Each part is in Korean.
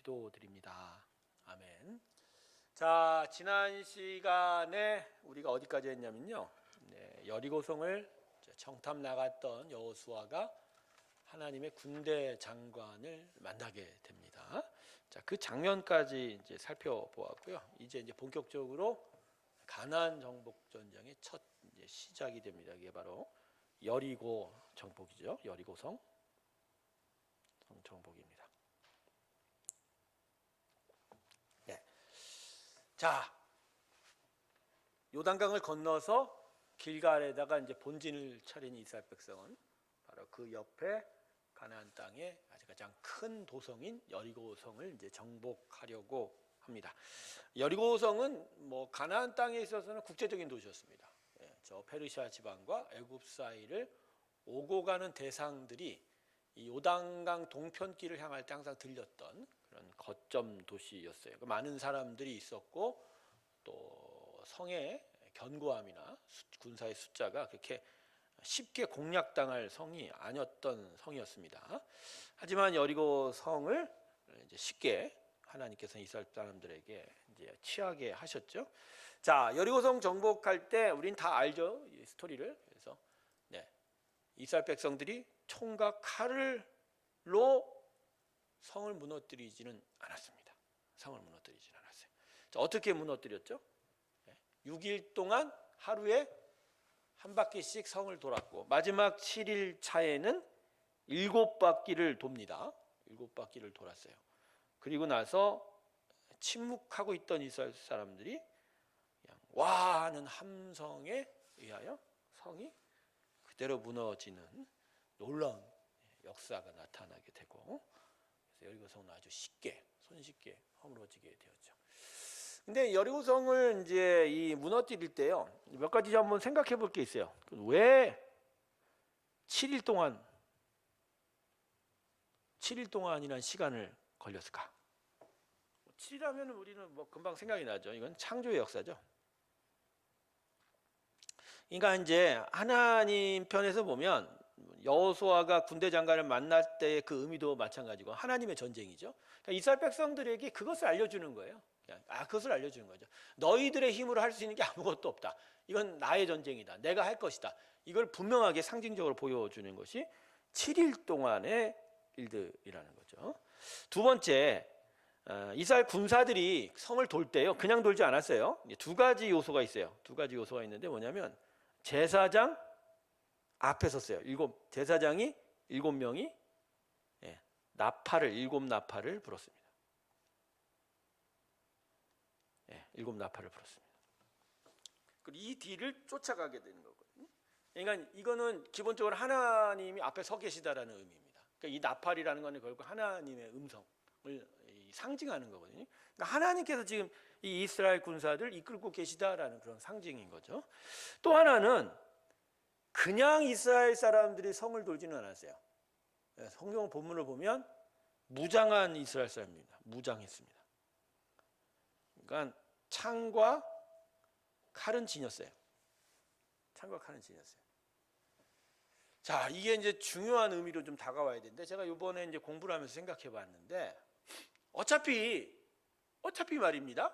기도드립니다. 아멘. 자, 지난 시간에 우리가 어디까지 했냐면요, 여리고성을 정탐 나갔던 여호수아가 하나님의 군대 장관을 만나게 됩니다. 자, 그 장면까지 이제 살펴보았고요. 이제 본격적으로 가나안 정복 전쟁의 첫 시작이 됩니다. 이게 바로 여리고 정복이죠. 여리고성 정복입니다. 네. 자, 요단강을 건너서 길갈에다가 이제 본진을 차린 이스라엘 백성은 바로 그 옆에 가나안 땅의 아주 가장 큰 도성인 여리고성을 이제 정복하려고 합니다. 여리고성은 뭐 가나안 땅에 있어서는 국제적인 도시였습니다. 저 페르시아 지방과 애굽 사이를 오고 가는 대상들이 이 요단강 동편길을 향할 때 항상 들렸던 그런 거점 도시였어요. 많은 사람들이 있었고 또 성의 견고함이나 군사의 숫자가 그렇게 쉽게 공략당할 성이 아니었던 성이었습니다. 하지만 여리고 성을 이제 쉽게 하나님께서 이스라엘 사람들에게 이제 취하게 하셨죠. 자, 여리고성 정복할 때 우린 다 알죠, 이 스토리를. 그래서 이스라엘 백성들이 총과 칼로 성을 무너뜨리지는 않았습니다. 성을 무너뜨리지는 않았어요. 자, 어떻게 무너뜨렸죠? 6일 동안 하루에 한 바퀴씩 성을 돌았고 마지막 7일 차에는 7바퀴를 돕니다. 7바퀴를 돌았어요. 그리고 나서 침묵하고 있던 이스라엘 사람들이 그냥 와 하는 함성에 의하여 성이 그대로 무너지는 놀라운 역사가 나타나게 되고, 그래서 여리고성은 아주 쉽게 손쉽게 허물어지게 되었죠. 근데 여리고성을 이제 이 무너뜨릴 때요, 몇 가지 한번 생각해 볼 게 있어요. 왜 7일 동안이라는 시간을 걸렸을까? 7일하면 우리는 뭐 금방 생각이 나죠. 이건 창조의 역사죠. 그러니까 이제 하나님 편에서 보면 여호수아가 군대 장관을 만날 때의 그 의미도 마찬가지고 하나님의 전쟁이죠. 그러니까 이스라엘 백성들에게 그것을 알려주는 거예요. 그것을 알려주는 거죠. 너희들의 힘으로 할 수 있는 게 아무것도 없다. 이건 나의 전쟁이다. 내가 할 것이다. 이걸 분명하게 상징적으로 보여주는 것이 7일 동안의 일들이라는 거죠. 두 번째, 이스라엘 군사들이 성을 돌 때요, 그냥 돌지 않았어요. 두 가지 요소가 있어요. 두 가지 요소가 있는데 뭐냐면 제사장 앞에 섰어요. 제사장이 7명이 나팔을 7나팔을 불었습니다. 7나팔을 불었습니다. 그리고 이 뒤를 쫓아가게 되는 거거든요. 그러니까 이거는 기본적으로 하나님이 앞에 서 계시다라는 의미입니다. 그러니까 이 나팔이라는 것은 결국 하나님의 음성을 상징하는 거거든요. 그러니까 하나님께서 지금 이 이스라엘 군사들 이끌고 계시다라는 그런 상징인 거죠. 또 하나는 그냥 이스라엘 사람들이 성을 돌지는 않았어요. 성경 본문을 보면 무장한 이스라엘 사람입니다. 무장했습니다. 그러니까 창과 칼은 지녔어요. 창과 칼은 지녔어요. 자, 이게 이제 중요한 의미로 좀 다가와야 되는데, 제가 이번에 이제 공부를 하면서 생각해 봤는데, 어차피 말입니다.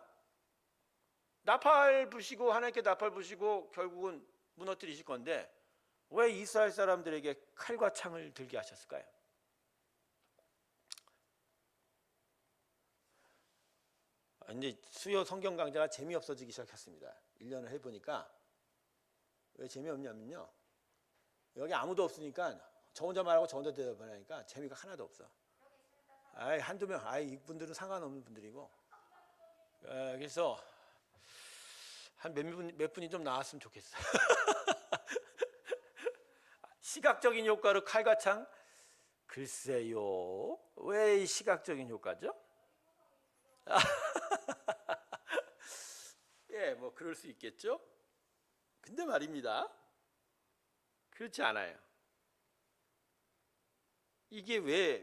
나팔 부시고 하나님께 나팔 부시고 결국은 무너뜨리실 건데 왜 이스라엘 사람들에게 칼과 창을 들게 하셨을까요? 이제 수요 성경 강좌가 재미없어지기 시작했습니다. 1년을 해보니까 왜 재미없냐면요, 여기 아무도 없으니까 저 혼자 말하고 저 혼자 대답하니까 재미가 하나도 없어. 한두 명, 이분들은 상관없는 분들이고, 그래서 한 몇 분이 좀 나왔으면 좋겠어. 시각적인 효과로 칼과 창? 글쎄요, 왜 이 시각적인 효과죠? 뭐 그럴 수 있겠죠. 근데 말입니다, 그렇지 않아요. 이게 왜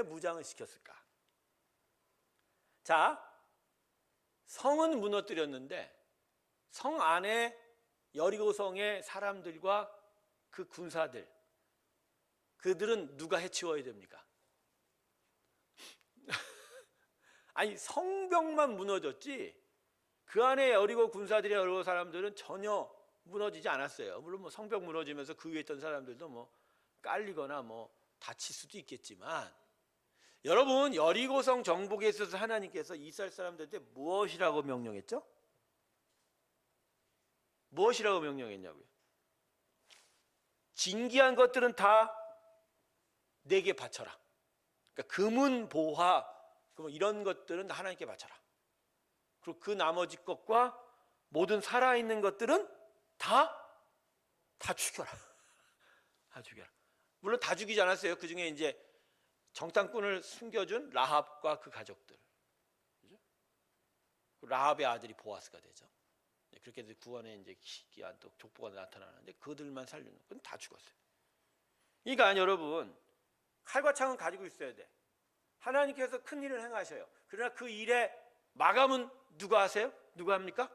무장을 시켰을까? 자, 성은 무너뜨렸는데 성 안에 여리고성의 사람들과 그 군사들, 그들은 누가 해치워야 됩니까? 아니 성벽만 무너졌지 그 안에 여리고 군사들이 여리고 사람들은 전혀 무너지지 않았어요. 물론 뭐 성벽 무너지면서 그 위에 있던 사람들도 뭐 깔리거나 뭐 다칠 수도 있겠지만, 여러분 여리고성 정복에 있어서 하나님께서 이스라엘 사람들한테 무엇이라고 명령했죠? 무엇이라고 명령했냐고요? 진귀한 것들은 다 내게 바쳐라. 그러니까 금은 보화 이런 것들은 하나님께 바쳐라. 그리고 그 나머지 것과 모든 살아있는 것들은 다 죽여라. 다 죽여라. 물론 다 죽이지 않았어요. 그 중에 이제 정탐꾼을 숨겨준 라합과 그 가족들. 그죠? 라합의 아들이 보아스가 되죠. 그렇게 해서 구원에 이제 희귀한 또 족보가 나타나는데 그들만 살리는 건 다 죽었어요. 그러니까 여러분 칼과 창은 가지고 있어야 돼. 하나님께서 큰 일을 행하셔요. 그러나 그 일의 마감은 누가 하세요? 누가 합니까?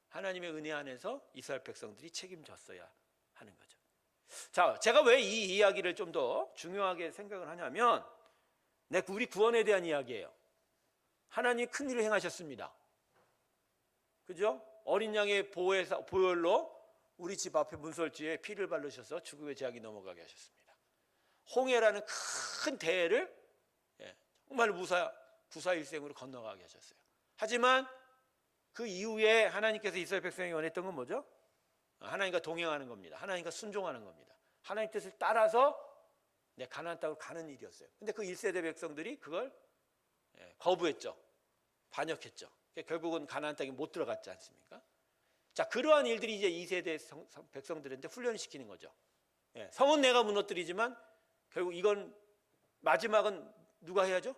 하나님의 은혜 안에서 이스라엘 백성들이 책임졌어야 하는 거죠. 자, 제가 왜 이 이야기를 좀 더 중요하게 생각을 하냐면 우리 구원에 대한 이야기예요. 하나님이 큰 일을 행하셨습니다. 그죠? 어린 양의 보혈로 우리 집 앞에 문설주에 피를 바르셔서 죽음의 제약이 넘어가게 하셨습니다. 홍해라는 큰 대해를 정말 구사일생으로 건너가게 하셨어요. 하지만 그 이후에 하나님께서 이스라엘 백성이 원했던 건 뭐죠? 하나님과 동행하는 겁니다. 하나님과 순종하는 겁니다. 하나님 뜻을 따라서 가나안 땅으로 가는 일이었어요. 근데 그 1세대 백성들이 그걸 거부했죠. 반역했죠. 결국은 가나안 땅에 못 들어갔지 않습니까? 자, 그러한 일들이 이제 2세대 백성들한테 훈련시키는 거죠. 성은 내가 무너뜨리지만 결국 이건 마지막은 누가 해야죠?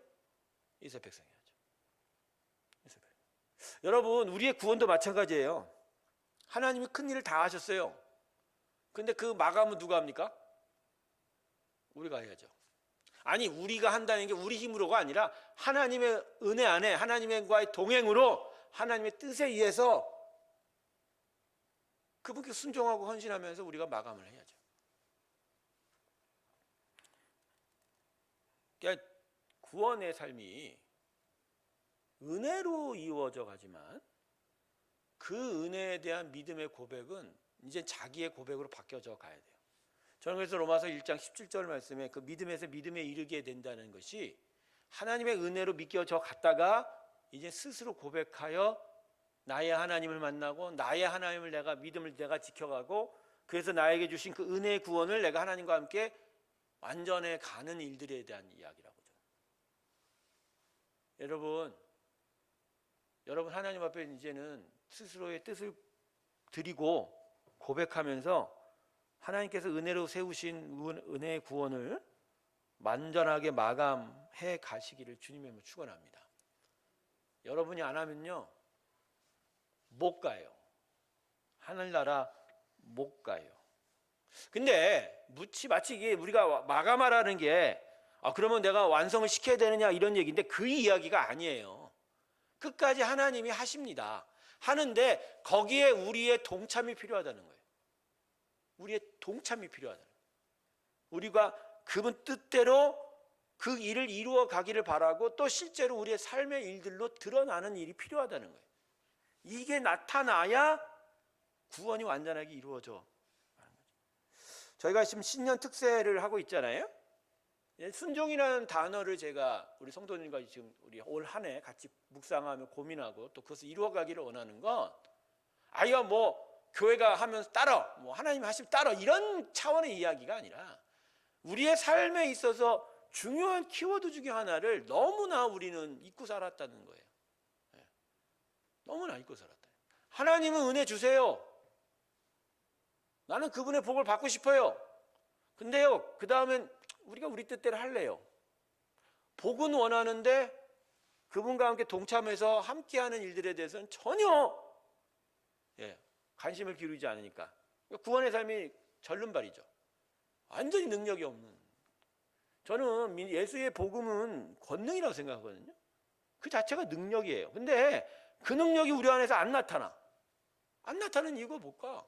이스라엘 백성이 해야죠. 여러분 우리의 구원도 마찬가지예요. 하나님이 큰 일을 다 하셨어요. 근데 그 마감은 누가 합니까? 우리가 해야죠. 아니 우리가 한다는 게 우리 힘으로가 아니라 하나님의 은혜 안에 하나님과의 동행으로 하나님의 뜻에 의해서 그분께 순종하고 헌신하면서 우리가 마감을 해야죠. 그러니까 구원의 삶이 은혜로 이루어져 가지만 그 은혜에 대한 믿음의 고백은 이제 자기의 고백으로 바뀌어져 가야 돼요. 저는 그래서 로마서 1장 17절 말씀에 그 믿음에서 믿음에 이르게 된다는 것이 하나님의 은혜로 믿겨져 갔다가 이제 스스로 고백하여 나의 하나님을 만나고 나의 하나님을 믿음을 내가 지켜가고 그래서 나에게 주신 그 은혜의 구원을 내가 하나님과 함께 완전해 가는 일들에 대한 이야기라고죠. 여러분 하나님 앞에 이제는 스스로의 뜻을 드리고 고백하면서 하나님께서 은혜로 세우신 은혜의 구원을 완전하게 마감해 가시기를 주님의 이름으로 축원합니다. 여러분이 안 하면요 못 가요. 하늘나라 못 가요. 근데 마치 이게 우리가 마감하라는 게 그러면 내가 완성을 시켜야 되느냐 이런 얘기인데 그 이야기가 아니에요. 끝까지 하나님이 하십니다. 하는데 거기에 우리의 동참이 필요하다는 거예요. 우리의 동참이 필요하다는 거예요. 우리가 그분 뜻대로 그 일을 이루어 가기를 바라고 또 실제로 우리의 삶의 일들로 드러나는 일이 필요하다는 거예요. 이게 나타나야 구원이 완전하게 이루어져. 저희가 지금 신년 특세를 하고 있잖아요. 순종이라는 단어를 제가 우리 성도님과 지금 우리 올 한 해 같이 묵상하며 고민하고 또 그것을 이루어가기를 원하는 건 아이가 교회가 하면 따라 하나님 하시면 따라 이런 차원의 이야기가 아니라 우리의 삶에 있어서 중요한 키워드 중에 하나를 너무나 우리는 잊고 살았다는 거예요. 너무나 잊고 살았다. 하나님은 은혜 주세요. 나는 그분의 복을 받고 싶어요. 근데요 그 다음엔 우리가 우리 뜻대로 할래요. 복은 원하는데 그분과 함께 동참해서 함께하는 일들에 대해서는 전혀 관심을 기울이지 않으니까 구원의 삶이 절름발이죠. 완전히 능력이 없는. 저는 예수의 복음은 권능이라고 생각하거든요. 그 자체가 능력이에요. 근데 그 능력이 우리 안에서 안 나타나는 이유가 뭘까?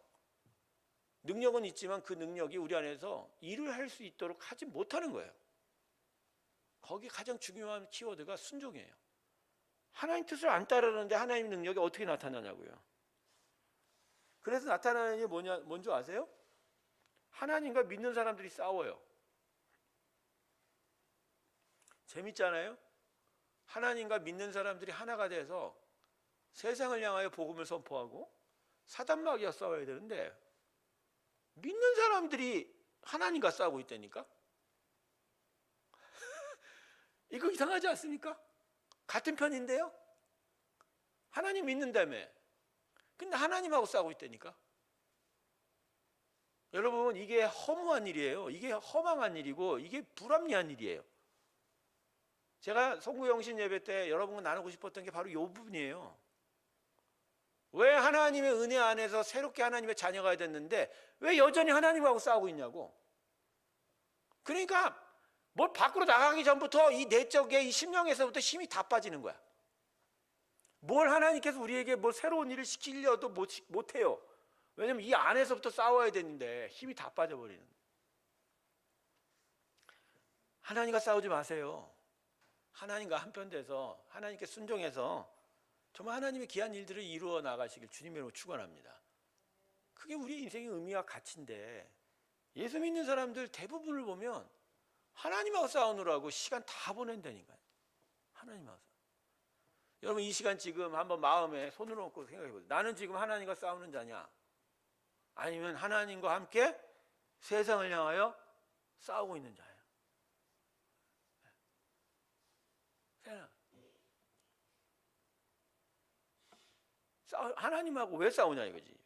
능력은 있지만 그 능력이 우리 안에서 일을 할 수 있도록 하지 못하는 거예요. 거기 가장 중요한 키워드가 순종이에요. 하나님 뜻을 안 따르는데 하나님 능력이 어떻게 나타나냐고요. 그래서 나타나는 게 뭔지 아세요? 하나님과 믿는 사람들이 싸워요. 재밌잖아요. 하나님과 믿는 사람들이 하나가 돼서 세상을 향하여 복음을 선포하고 사단마귀와 싸워야 되는데 믿는 사람들이 하나님과 싸우고 있다니까. 이거 이상하지 않습니까? 같은 편인데요. 하나님 믿는다며. 근데 하나님하고 싸우고 있다니까. 여러분, 이게 허무한 일이에요. 이게 허망한 일이고 이게 불합리한 일이에요. 제가 송구영신 예배 때 여러분과 나누고 싶었던 게 바로 이 부분이에요. 왜 하나님의 은혜 안에서 새롭게 하나님의 자녀가 됐는데 왜 여전히 하나님하고 싸우고 있냐고. 그러니까 뭘 밖으로 나가기 전부터 이 내적의 이 심령에서부터 힘이 다 빠지는 거야. 뭘 하나님께서 우리에게 뭘 새로운 일을 시키려도 못해요. 왜냐면 이 안에서부터 싸워야 되는데 힘이 다 빠져버리는. 하나님과 싸우지 마세요. 하나님과 한편 돼서 하나님께 순종해서 정말 하나님의 귀한 일들을 이루어 나가시길 주님으로 축원합니다. 그게 우리 인생의 의미와 가치인데 예수 믿는 사람들 대부분을 보면 하나님하고 싸우느라고 시간 다 보낸다니까요. 하나님하고. 여러분, 이 시간 지금 한번 마음에 손을 얹고 생각해 보세요. 나는 지금 하나님과 싸우는 자냐? 아니면 하나님과 함께 세상을 향하여 싸우고 있는 자예요? 하나님하고 왜 싸우냐 이거지.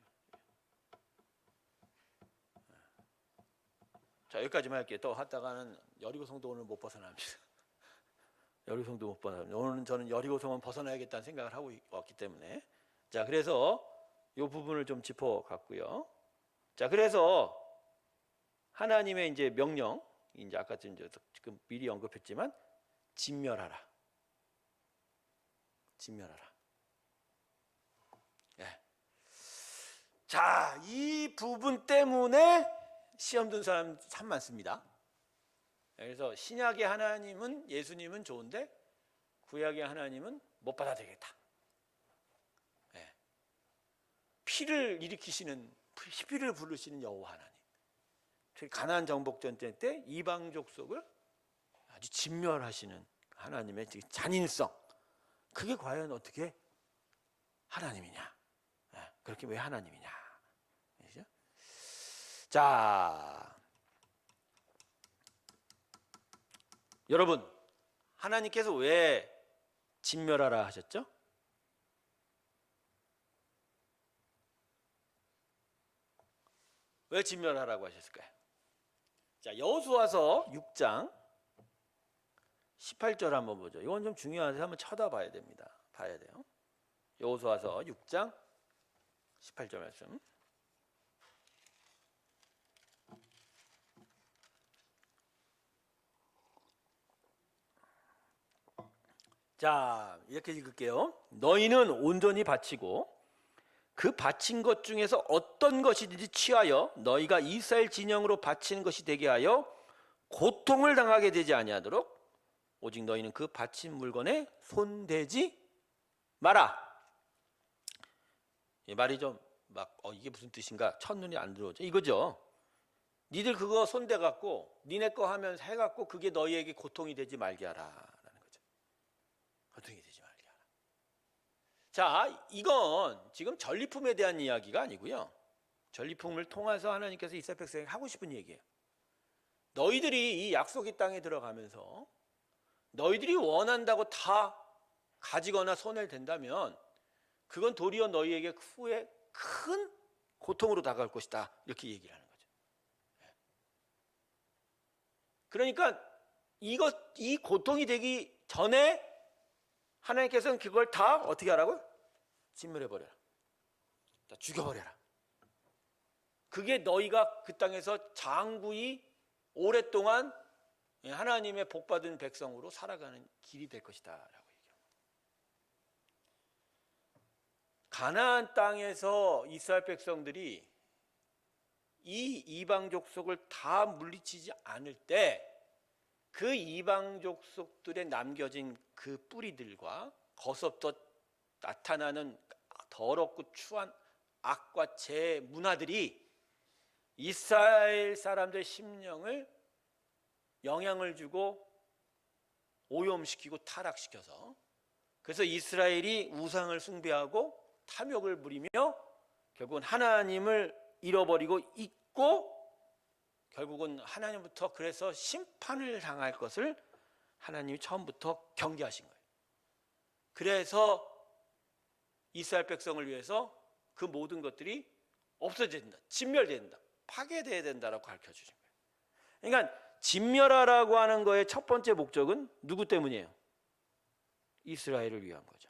자, 여기까지만 할게요. 또 하다가는 여리고성도 오늘 못 벗어납니다. 여리고성도 못 벗어납니다. 오늘은 저는 여리고성은 벗어나야겠다는 생각을 하고 왔기 때문에. 자, 그래서 이 부분을 좀 짚어갔고요. 자, 그래서 하나님의 이제 명령, 이제 아까 지금 미리 언급했지만 진멸하라. 진멸하라. 예. 자, 이 부분 때문에 시험 든 사람 참 많습니다. 그래서 신약의 하나님은, 예수님은 좋은데 구약의 하나님은 못 받아들이겠다. 예. 피를 일으키시는, 피를 부르시는 여호와 하나님. 특히 가나안 정복전 때 이방 족속을 아주 진멸하시는 하나님의 잔인성. 그게 과연 어떻게 하나님이냐? 예. 그렇게 왜 하나님이냐? 그렇죠? 자, 여러분, 하나님께서 왜 진멸하라 하셨죠? 왜 진멸하라고 하셨을까요? 자, 여호수아서 6장 18절 한번 보죠. 이건 좀 중요해서 한번 쳐다봐야 됩니다. 봐야 돼요. 여호수아서 6장 18절 말씀. 자, 이렇게 읽을게요. 너희는 온전히 바치고 그 바친 것 중에서 어떤 것이든지 취하여 너희가 이스라엘 진영으로 바치는 것이 되게 하여 고통을 당하게 되지 아니하도록 오직 너희는 그 바친 물건에 손대지 마라. 이 말이 좀 막 이게 무슨 뜻인가 첫눈이 안 들어오죠. 이거죠. 니들 그거 손대 갖고 니네 거 하면서 해 갖고 그게 너희에게 고통이 되지 말게 하라라는 거죠. 고통이 되지 말게 하라. 자, 이건 지금 전리품에 대한 이야기가 아니고요. 전리품을 통해서 하나님께서 이스라엘 백성에게 하고 싶은 얘기예요. 너희들이 이 약속의 땅에 들어가면서 너희들이 원한다고 다 가지거나 손을 댄다면 그건 도리어 너희에게 후에 큰 고통으로 다가올 것이다. 이렇게 얘기를 하는 거죠. 그러니까 이 고통이 되기 전에 하나님께서는 그걸 다 어떻게 하라고요? 진멸해버려라. 다 죽여버려라. 그게 너희가 그 땅에서 장구히 오랫동안 하나님의 복받은 백성으로 살아가는 길이 될 것이다 라고 얘기합니다. 가나안 땅에서 이스라엘 백성들이 이 이방 족속을 다 물리치지 않을 때 그 이방 족속들에 남겨진 그 뿌리들과 거기서부터 나타나는 더럽고 추한 악과 제 문화들이 이스라엘 사람들의 심령을 영향을 주고 오염시키고 타락시켜서, 그래서 이스라엘이 우상을 숭배하고 탐욕을 부리며 결국은 하나님을 잃어버리고 잊고 결국은 하나님부터 그래서 심판을 당할 것을 하나님이 처음부터 경계하신 거예요. 그래서 이스라엘 백성을 위해서 그 모든 것들이 없어져야 된다, 진멸돼야 된다, 파괴돼야 된다라고 가르쳐 주신 거예요. 그러니까 진멸하라고 하는 거의 첫 번째 목적은 누구 때문이에요? 이스라엘을 위한 거죠.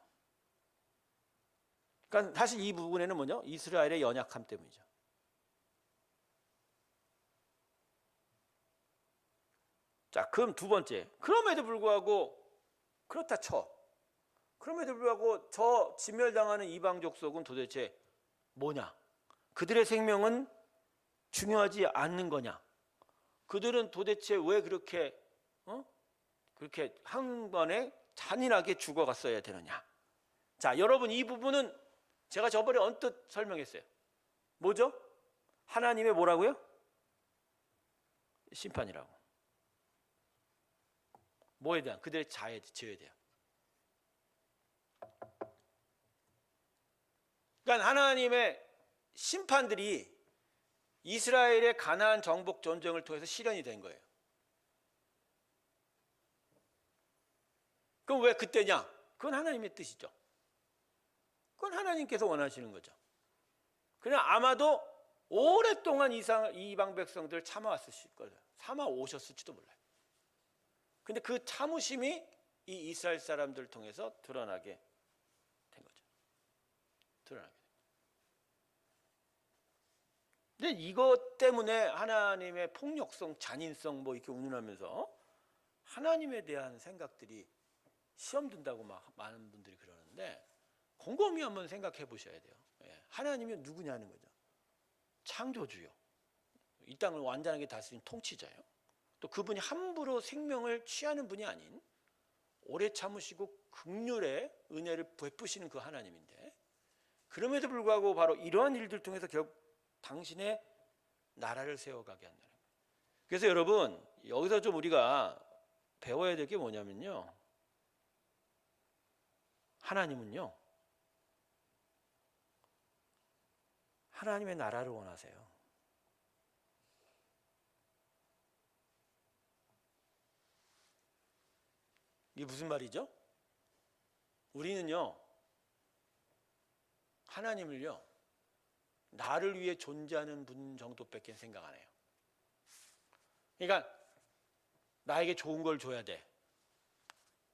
그러니까 사실 이 부분에는 뭐냐? 이스라엘의 연약함 때문이죠. 자, 그럼 두 번째. 그럼에도 불구하고 그렇다 쳐. 그럼에도 불구하고 저 진멸당하는 이방 족속은 도대체 뭐냐? 그들의 생명은 중요하지 않는 거냐? 그들은 도대체 왜 그렇게 그렇게 한 번에 잔인하게 죽어갔어야 되느냐? 자, 여러분 이 부분은 제가 저번에 언뜻 설명했어요. 뭐죠? 하나님의 뭐라고요? 심판이라고. 뭐에 대한? 그들의 죄에 대한. 그러니까 하나님의 심판들이 이스라엘의 가나안 정복 전쟁을 통해서 실현이 된 거예요. 그럼 왜 그때냐? 그건 하나님의 뜻이죠. 그건 하나님께서 원하시는 거죠. 그냥 아마도 오랫동안 이방 백성들을 참아왔을 거예요. 참아 오셨을지도 몰라요. 근데 그 참으심이 이 이스라엘 사람들을 통해서 드러나게 된 거죠. 드러나게. 근데 이것 때문에 하나님의 폭력성, 잔인성 뭐 이렇게 운운하면서 하나님에 대한 생각들이 시험 든다고 막 많은 분들이 그러는데 곰곰이 한번 생각해 보셔야 돼요. 하나님이 누구냐는 거죠. 창조주요. 이 땅을 완전하게 다스린 통치자요. 또 그분이 함부로 생명을 취하는 분이 아닌 오래 참으시고 긍휼의 은혜를 베푸시는 그 하나님인데, 그럼에도 불구하고 바로 이러한 일들 통해서 결국 당신의 나라를 세워가게 한다는 거예요. 그래서 여러분 여기서 좀 우리가 배워야 될 게 뭐냐면요, 하나님은요 하나님의 나라를 원하세요. 이게 무슨 말이죠? 우리는요 하나님을요 나를 위해 존재하는 분 정도밖에 생각 안 해요. 그러니까 나에게 좋은 걸 줘야 돼.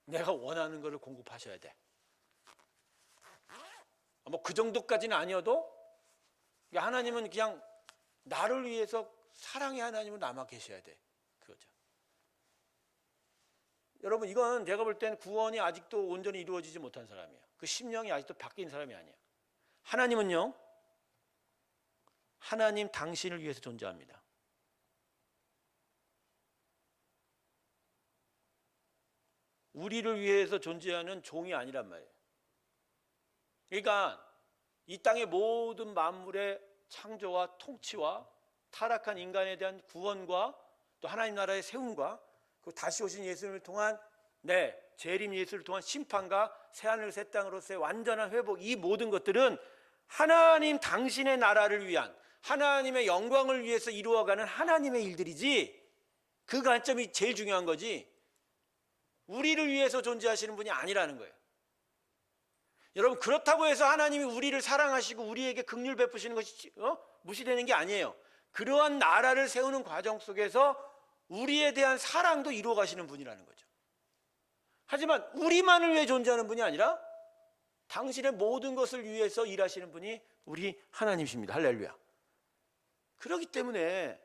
내가 원하는 것을 공급하셔야 돼. 뭐 그 정도까지는 아니어도 하나님은 그냥 나를 위해서 사랑의 하나님은 남아 계셔야 돼. 그거죠. 여러분 이건 제가 볼 땐 구원이 아직도 온전히 이루어지지 못한 사람이에요. 그 심령이 아직도 바뀐 사람이 아니에요. 하나님은요 하나님 당신을 위해서 존재합니다. 우리를 위해서 존재하는 종이 아니란 말이에요. 그러니까 이 땅의 모든 만물의 창조와 통치와 타락한 인간에 대한 구원과 또 하나님 나라의 세움과 그 다시 오신 예수님을 통한 재림 예수를 통한 심판과 새하늘 새 땅으로서의 완전한 회복, 이 모든 것들은 하나님 당신의 나라를 위한 하나님의 영광을 위해서 이루어가는 하나님의 일들이지, 그 관점이 제일 중요한 거지 우리를 위해서 존재하시는 분이 아니라는 거예요. 여러분 그렇다고 해서 하나님이 우리를 사랑하시고 우리에게 긍휼 베푸시는 것이 무시되는 게 아니에요. 그러한 나라를 세우는 과정 속에서 우리에 대한 사랑도 이루어 가시는 분이라는 거죠. 하지만 우리만을 위해 존재하는 분이 아니라 당신의 모든 것을 위해서 일하시는 분이 우리 하나님이십니다. 할렐루야. 그렇기 때문에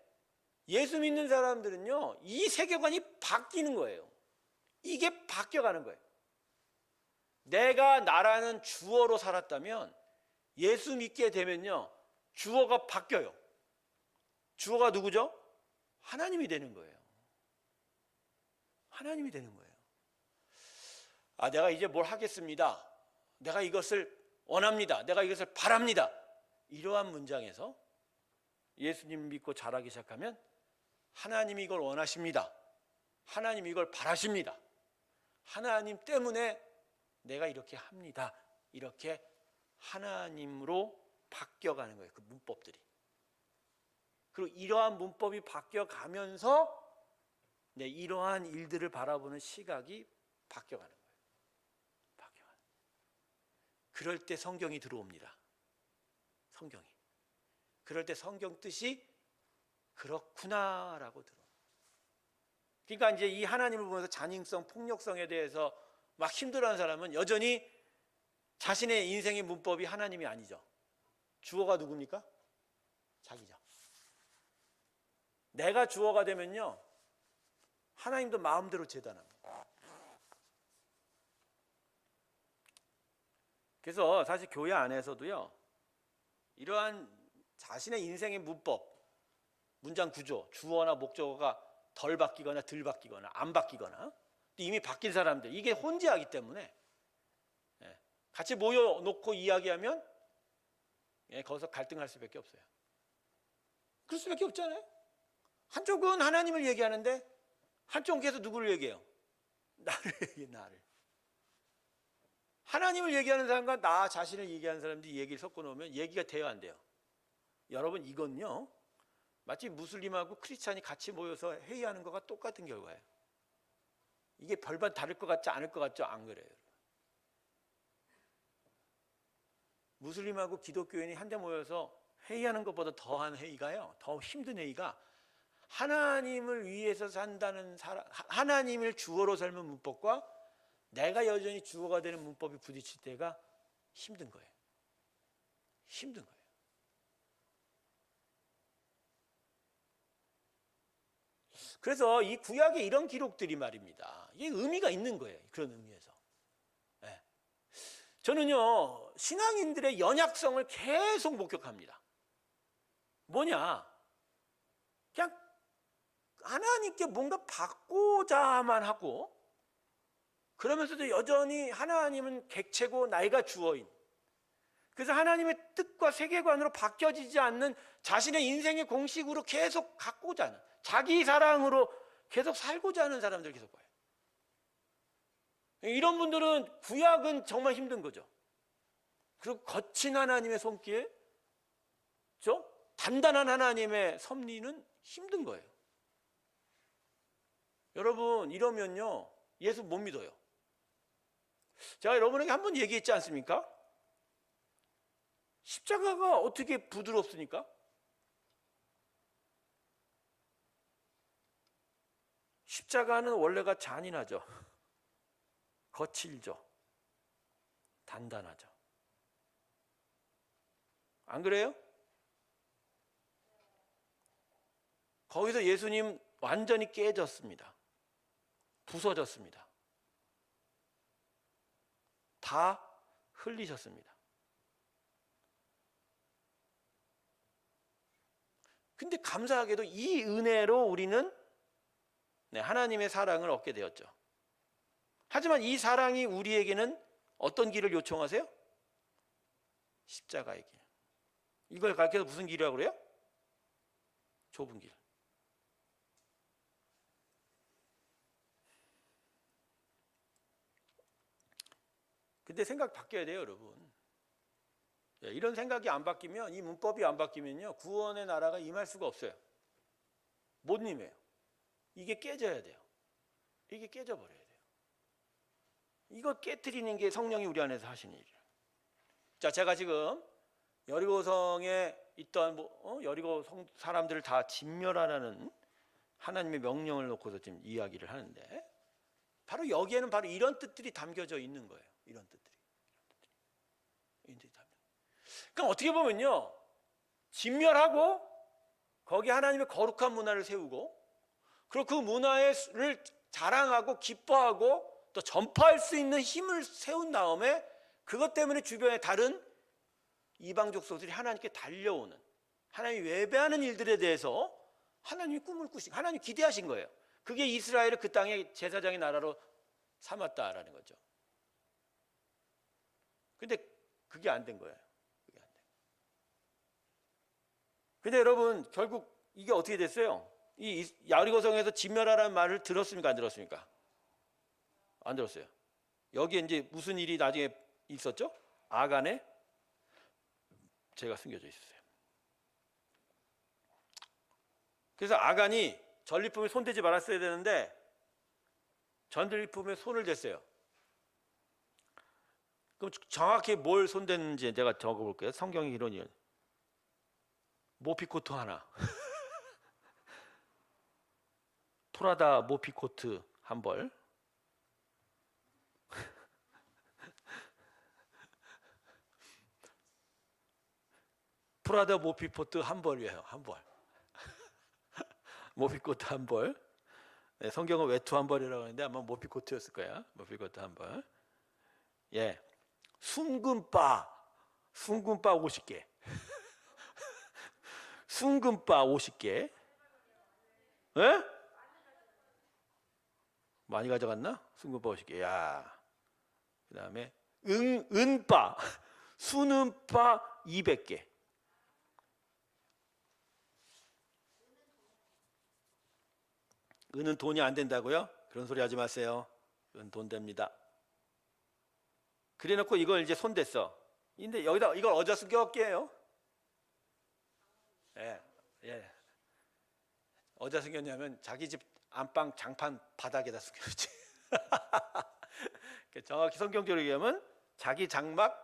예수 믿는 사람들은요 이 세계관이 바뀌는 거예요. 이게 바뀌어가는 거예요. 내가 나라는 주어로 살았다면 예수 믿게 되면요 주어가 바뀌어요. 주어가 누구죠? 하나님이 되는 거예요. 하나님이 되는 거예요. 내가 이제 뭘 하겠습니다. 내가 이것을 원합니다. 내가 이것을 바랍니다. 이러한 문장에서 예수님 믿고 자라기 시작하면 하나님이 이걸 원하십니다. 하나님이 이걸 바라십니다. 하나님 때문에 내가 이렇게 합니다. 이렇게 하나님으로 바뀌어가는 거예요. 그 문법들이. 그리고 이러한 문법이 바뀌어가면서 이러한 일들을 바라보는 시각이 바뀌어가는 거예요. 바뀌어가는. 그럴 때 성경이 들어옵니다. 성경이. 그럴 때 성경 뜻이 그렇구나라고 들어. 그러니까 이제 이 하나님을 보면서 잔인성, 폭력성에 대해서 막 힘들어하는 사람은 여전히 자신의 인생의 문법이 하나님이 아니죠. 주어가 누굽니까? 자기죠. 내가 주어가 되면요, 하나님도 마음대로 재단합니다. 그래서 사실 교회 안에서도요, 이러한 자신의 인생의 문법, 문장 구조, 주어나 목적어가 덜 바뀌거나 덜 바뀌거나 안 바뀌거나 이미 바뀐 사람들, 이게 혼재하기 때문에 같이 모여놓고 이야기하면 거기서 갈등할 수밖에 없어요. 그럴 수밖에 없잖아요. 한쪽은 하나님을 얘기하는데 한쪽은 계속 누구를 얘기해요? 나를 얘기해. 나를. 하나님을 얘기하는 사람과 나 자신을 얘기하는 사람들이 얘기를 섞어놓으면 얘기가 돼요, 안 돼요? 여러분, 이건요 마치 무슬림하고 크리스찬이 같이 모여서 회의하는 것과 똑같은 결과예요. 이게 별반 다를 것 같지 않을 것 같죠? 안 그래요? 무슬림하고 기독교인이 한데 모여서 회의하는 것보다 더한 회의가요, 더 힘든 회의가 하나님을 위해서 산다는 사람, 하나님을 주어로 삶은 문법과 내가 여전히 주어가 되는 문법이 부딪힐 때가 힘든 거예요. 힘든 거예요. 그래서 이 구약에 이런 기록들이 말입니다. 이게 의미가 있는 거예요. 그런 의미에서. 네. 저는요, 신앙인들의 연약성을 계속 목격합니다. 뭐냐? 그냥 하나님께 뭔가 받고자만 하고, 그러면서도 여전히 하나님은 객체고 나이가 주어인, 그래서 하나님의 뜻과 세계관으로 바뀌어지지 않는 자신의 인생의 공식으로 계속 갖고자 하는, 자기 사랑으로 계속 살고자 하는 사람들 계속 봐요. 이런 분들은 구약은 정말 힘든 거죠. 그리고 거친 하나님의 손길, 단단한 하나님의 섭리는 힘든 거예요. 여러분, 이러면요 예수 못 믿어요. 제가 여러분에게 한 번 얘기했지 않습니까? 십자가가 어떻게 부드럽습니까? 십자가는 원래가 잔인하죠. 거칠죠. 단단하죠. 안 그래요? 거기서 예수님 완전히 깨졌습니다. 부서졌습니다. 다 흘리셨습니다. 근데 감사하게도 이 은혜로 우리는 하나님의 사랑을 얻게 되었죠. 하지만 이 사랑이 우리에게는 어떤 길을 요청하세요? 십자가의 길. 이걸 가르쳐서 무슨 길이라고 그래요? 좁은 길. 근데 생각 바뀌어야 돼요, 여러분. 이런 생각이 안 바뀌면, 이 문법이 안 바뀌면요, 구원의 나라가 임할 수가 없어요. 못 임해요. 이게 깨져야 돼요. 이게 깨져버려야 돼요. 이거 깨트리는 게 성령이 우리 안에서 하시는 일이에요. 자, 제가 지금 여리고성에 있던 여리고 사람들을 다 진멸하라는 하나님의 명령을 놓고서 지금 이야기를 하는데, 바로 여기에는 바로 이런 뜻들이 담겨져 있는 거예요. 이런 뜻들이. 그러니까 어떻게 보면요, 진멸하고 거기 하나님의 거룩한 문화를 세우고, 그리고 그 문화를 자랑하고 기뻐하고 또 전파할 수 있는 힘을 세운 다음에 그것 때문에 주변에 다른 이방 족속들이 하나님께 달려오는, 하나님이 외배하는 일들에 대해서 하나님이 꿈을 꾸신, 하나님이 기대하신 거예요. 그게 이스라엘을 그 땅의 제사장의 나라로 삼았다라는 거죠. 근데 그게 안 된 거예요. 그게 안 된. 근데 여러분 결국 이게 어떻게 됐어요? 이 여리고성에서 진멸하라는 말을 들었습니까? 안 들었습니까? 안 들었어요. 여기에 이제 무슨 일이 나중에 있었죠? 아간에 죄가 숨겨져 있었어요. 그래서 아간이 전리품에 손대지 말았어야 되는데 전리품에 손을 댔어요. 그럼 정확히 뭘 손댔는지 제가 적어볼게요. 성경의 이론이 모피코트 하나, 프라다 모피코트 한 벌, 프라다 모피코트 한 벌이에요. 한 벌. 모피코트 한 벌. 네, 성경은 외투 한 벌이라고 하는데 아마 모피코트였을 거야. 모피코트 한 벌. 예, 순금바 50개. 순금바 50개. 예? 많이 가져갔나? 순금바 50개. 야. 그다음에 은바 순은바 200개. 은은 돈이 안 된다고요? 그런 소리 하지 마세요. 은 돈 됩니다. 그래놓고 이걸 이제 손댔어. 근데 여기다 이걸 어디다 숨겼게요? 예, 예. 어디다 숨겼냐면 자기 집 안방 장판 바닥에다 숨겼지. 정확히 성경적으로 얘기하면 자기 장막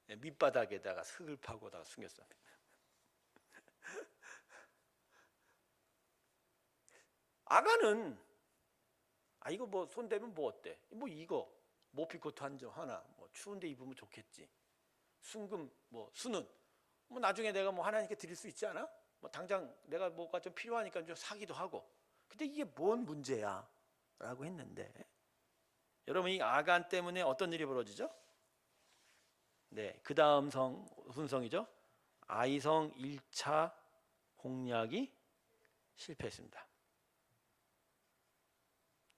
밑바닥에다가 흙을 파고다가 숨겼습니다. 아가는 이거 뭐 손대면 뭐 어때? 뭐 이거 모피코트 한 점 하나 뭐 추운데 입으면 좋겠지. 순금 뭐 수는 뭐 나중에 내가 뭐 하나님께 드릴 수 있지 않아? 뭐 당장 내가 뭐가 좀 필요하니까 좀 사기도 하고. 근데 이게 뭔 문제야? 라고 했는데 여러분 이 아간 때문에 어떤 일이 벌어지죠? 네, 그 다음 순성이죠. 아이성 1차 공략이 실패했습니다.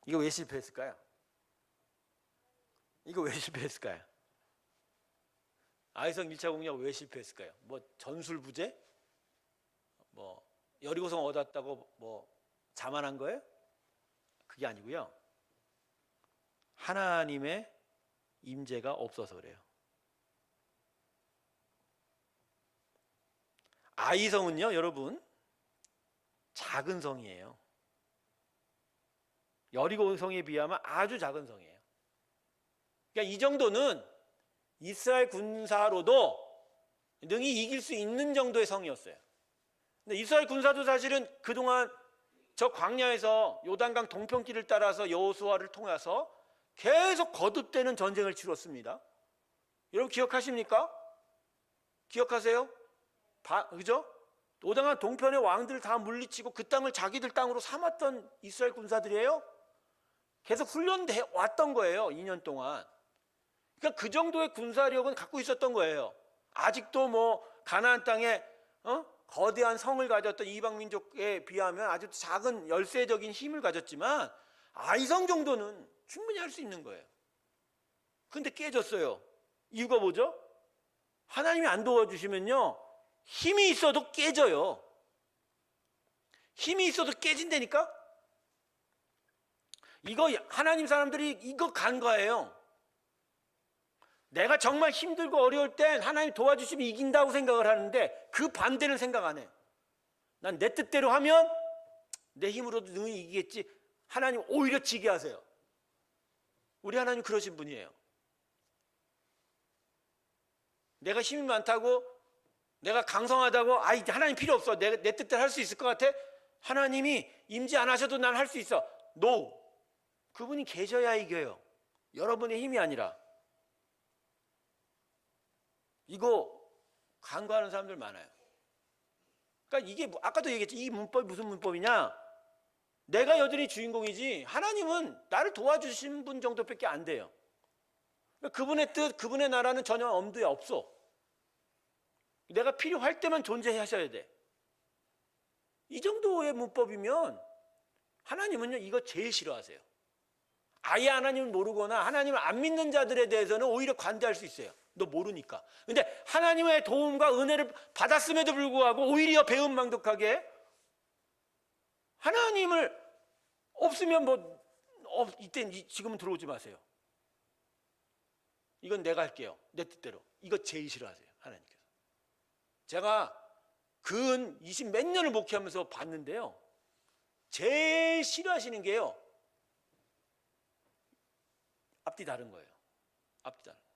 이거 왜 실패했을까요? 이거 왜 실패했을까요? 아이성 1차 공략 왜 실패했을까요? 뭐 전술부재? 뭐 여리고성 얻었다고 뭐 자만한 거예요? 그게 아니고요. 하나님의 임재가 없어서 그래요. 아이성은요, 여러분 작은 성이에요. 여리고성에 비하면 아주 작은 성이에요. 그러니까 이 정도는 이스라엘 군사로도 능히 이길 수 있는 정도의 성이었어요. 근데 이스라엘 군사도 사실은 그동안 저 광야에서 요단강 동편길을 따라서 여호수아를 통해서 계속 거듭되는 전쟁을 치렀습니다. 여러분 기억하십니까? 기억하세요? 그죠? 요단강 동편의 왕들을 다 물리치고 그 땅을 자기들 땅으로 삼았던 이스라엘 군사들이에요. 계속 훈련돼 왔던 거예요. 2년 동안. 그러니까 그 정도의 군사력은 갖고 있었던 거예요. 아직도 뭐 가나안 땅에 거대한 성을 가졌던 이방 민족에 비하면 아주 작은 열세적인 힘을 가졌지만 아이성 정도는 충분히 할 수 있는 거예요. 근데 깨졌어요. 이유가 뭐죠? 하나님이 안 도와주시면요, 힘이 있어도 깨져요. 힘이 있어도 깨진다니까? 이거 하나님 사람들이 이거 간과해요. 내가 정말 힘들고 어려울 땐 하나님 도와주시면 이긴다고 생각을 하는데 그 반대는 생각 안 해. 난 내 뜻대로 하면 내 힘으로도 능히 이기겠지. 하나님 오히려 지게 하세요. 우리 하나님 그러신 분이에요. 내가 힘이 많다고, 내가 강성하다고, 하나님 필요 없어. 내 뜻대로 할 수 있을 것 같아. 하나님이 임재 안 하셔도 난 할 수 있어. No. 그분이 계셔야 이겨요. 여러분의 힘이 아니라. 이거 간과하는 사람들 많아요. 그러니까 이게 아까도 얘기했지. 이 문법이 무슨 문법이냐? 내가 여전히 주인공이지 하나님은 나를 도와주신 분 정도밖에 안 돼요. 그분의 뜻, 그분의 나라는 전혀 엄두에 없어. 내가 필요할 때만 존재하셔야 돼. 이 정도의 문법이면 하나님은요 이거 제일 싫어하세요. 아예 하나님을 모르거나 하나님을 안 믿는 자들에 대해서는 오히려 관대할 수 있어요. 너 모르니까. 근데 하나님의 도움과 은혜를 받았음에도 불구하고 오히려 배은망덕하게 하나님을 없으면 이때 지금은 들어오지 마세요. 이건 내가 할게요. 내 뜻대로. 이거 제일 싫어하세요. 하나님께서. 제가 근 20 몇 년을 목회하면서 봤는데요. 제일 싫어하시는 게요. 앞뒤 다른 거예요. 앞뒤 다른 거예요.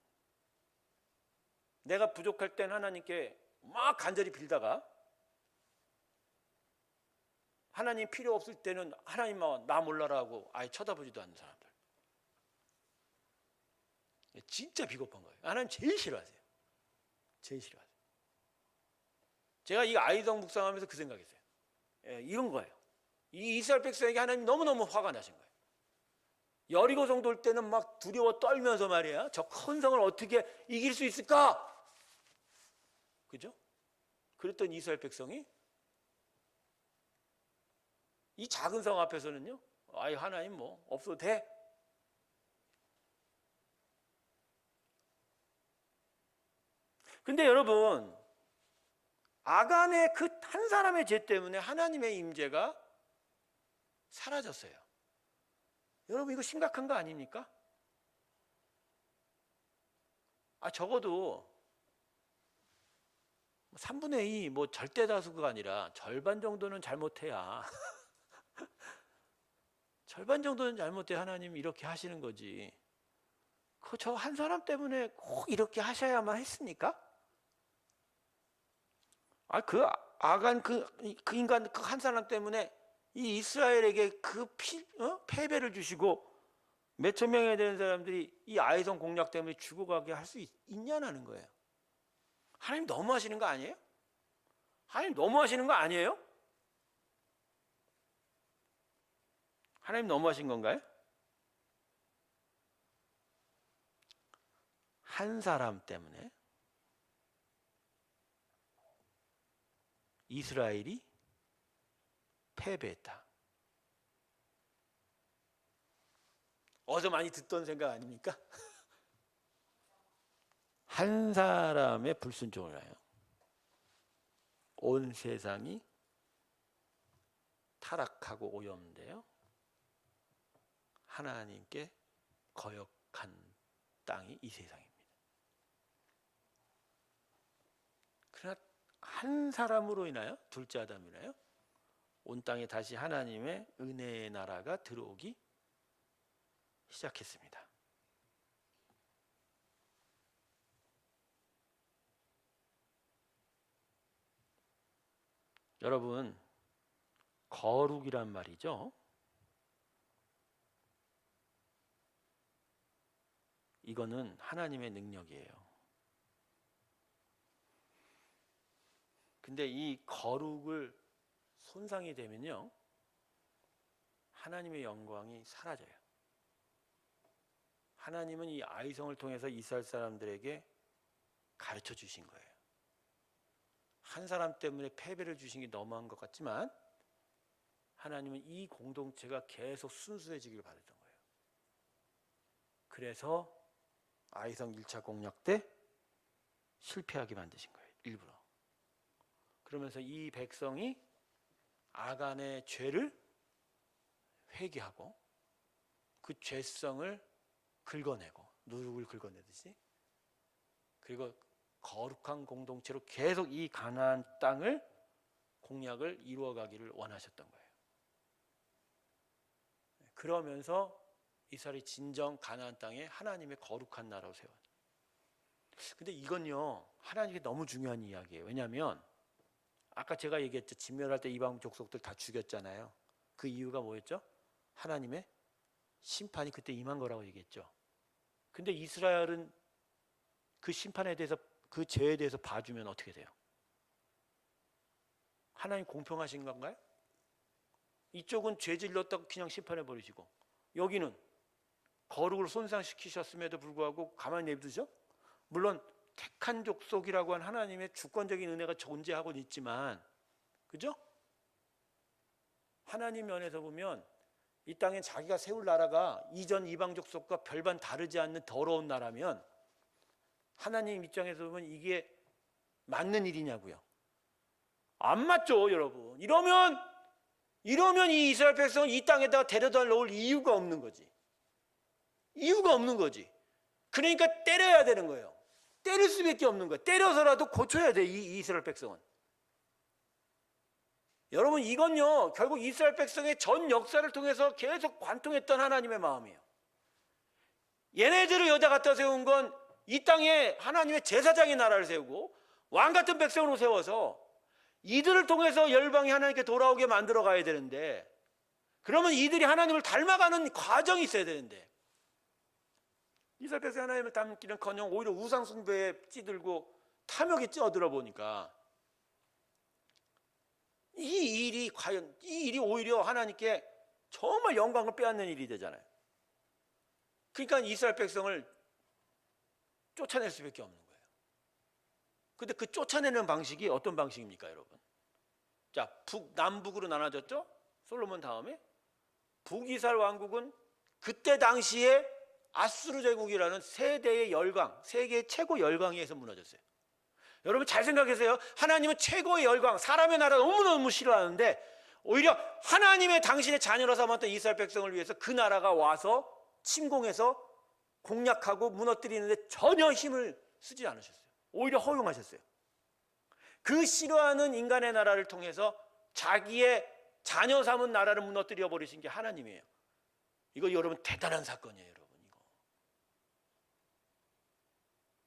내가 부족할 땐 하나님께 막 간절히 빌다가 하나님 필요 없을 때는 하나님만 나 몰라라 하고 아예 쳐다보지도 않는 사람들. 진짜 비겁한 거예요. 하나님 제일 싫어하세요. 제일 싫어하세요. 제가 이 아이성 묵상하면서 그 생각했어요. 이런 거예요. 이 이스라엘 백성에게 하나님 너무너무 화가 나신 거예요. 여리고성 돌 때는 막 두려워 떨면서 말이야. 저 큰 성을 어떻게 이길 수 있을까? 그죠? 그랬던 이스라엘 백성이 이 작은 성 앞에서는요. 아이 하나님 뭐 없어도 돼. 근데 여러분 아간의 그 한 사람의 죄 때문에 하나님의 임재가 사라졌어요. 여러분 이거 심각한 거 아닙니까? 적어도 3분의 2 뭐 절대 다수가 아니라 절반 정도는 잘못해야 절반 정도는 잘못해 하나님 이렇게 하시는 거지. 저 한 사람 때문에 꼭 이렇게 하셔야만 했습니까? 그 아간 그 인간 그 한 사람 때문에 이 이스라엘에게 그 패배를 주시고 몇천 명에 되는 사람들이 이 아이성 공략 때문에 죽어가게 할 수 있냐는 거예요. 하나님 너무하시는 거 아니에요? 하나님 너무하시는 거 아니에요? 하나님 너무하신 건가요? 한 사람 때문에 이스라엘이 패배했다. 어제 많이 듣던 생각 아닙니까? 한 사람의 불순종을 하여 온 세상이 타락하고 오염되어 하나님께 거역한 땅이 이 세상입니다. 그러나 한 사람으로 인하여 둘째 아담으로 인하여 온 땅에 다시 하나님의 은혜의 나라가 들어오기 시작했습니다. 여러분 거룩이란 말이죠. 이거는 하나님의 능력이에요. 근데 이 거룩을 손상이 되면요. 하나님의 영광이 사라져요. 하나님은 이 아이성을 통해서 이스라엘 사람들에게 가르쳐 주신 거예요. 한 사람 때문에 패배를 주신 게 너무한 것 같지만 하나님은 이 공동체가 계속 순수해지길 바랬던 거예요. 그래서 아이성 1차 공략 때 실패하게 만드신 거예요. 일부러. 그러면서 이 백성이 아간의 죄를 회개하고 그 죄성을 긁어내고 누룩을 긁어내듯이 그리고 거룩한 공동체로 계속 이 가나안 땅을 공약을 이루어가기를 원하셨던 거예요. 그러면서 이스라엘이 진정 가나안 땅에 하나님의 거룩한 나라로 세워요. 근데 이건요 하나님께 너무 중요한 이야기예요. 왜냐하면 아까 제가 얘기했죠. 진멸할 때 이방 족속들 다 죽였잖아요. 그 이유가 뭐였죠? 하나님의 심판이 그때 임한 거라고 얘기했죠. 근데 이스라엘은 그 심판에 대해서 그 죄에 대해서 봐주면 어떻게 돼요? 하나님 공평하신 건가요? 이쪽은 죄 질렀다고 그냥 심판해 버리시고 여기는 거룩을 손상시키셨음에도 불구하고 가만히 내비두죠? 물론 택한 족속이라고 한 하나님의 주권적인 은혜가 존재하고는 있지만 그죠? 하나님 면에서 보면 이 땅에 자기가 세울 나라가 이전 이방 족속과 별반 다르지 않는 더러운 나라면 하나님 입장에서 보면 이게 맞는 일이냐고요? 안 맞죠, 여러분. 이러면 이 이스라엘 백성을 이 땅에다가 데려다 놓을 이유가 없는 거지. 이유가 없는 거지. 그러니까 때려야 되는 거예요. 때릴 수밖에 없는 거예요. 때려서라도 고쳐야 돼, 이 이스라엘 백성은. 여러분, 이건요 결국 이스라엘 백성의 전 역사를 통해서 계속 관통했던 하나님의 마음이에요. 얘네들을 여기다 갖다 세운 건 이 땅에 하나님의 제사장의 나라를 세우고 왕 같은 백성으로 세워서 이들을 통해서 열방이 하나님께 돌아오게 만들어 가야 되는데, 그러면 이들이 하나님을 닮아가는 과정이 있어야 되는데, 이스라엘 백성이 하나님을 닮기는커녕 오히려 우상 숭배에 찌들고 탐욕에 찌어들어 보니까 이 일이 오히려 하나님께 정말 영광을 빼앗는 일이 되잖아요. 그러니까 이스라엘 백성을 쫓아낼 수밖에 없는 거예요. 근데 그 쫓아내는 방식이 어떤 방식입니까, 여러분? 자, 남북으로 나눠졌죠? 솔로몬 다음에 북이스라엘 왕국은 그때 당시에 아수르 제국이라는 세대의 열강, 세계의 최고 열강에 의해서 무너졌어요. 여러분 잘 생각하세요. 하나님은 최고의 열강, 사람의 나라 너무너무 싫어하는데 오히려 하나님의 당신의 자녀로 삼았던 이스라엘 백성을 위해서 그 나라가 와서 침공해서 공략하고 무너뜨리는데 전혀 힘을 쓰지 않으셨어요. 오히려 허용하셨어요. 그 싫어하는 인간의 나라를 통해서 자기의 자녀 삼은 나라를 무너뜨려 버리신 게 하나님이에요. 이거 여러분 대단한 사건이에요, 여러분.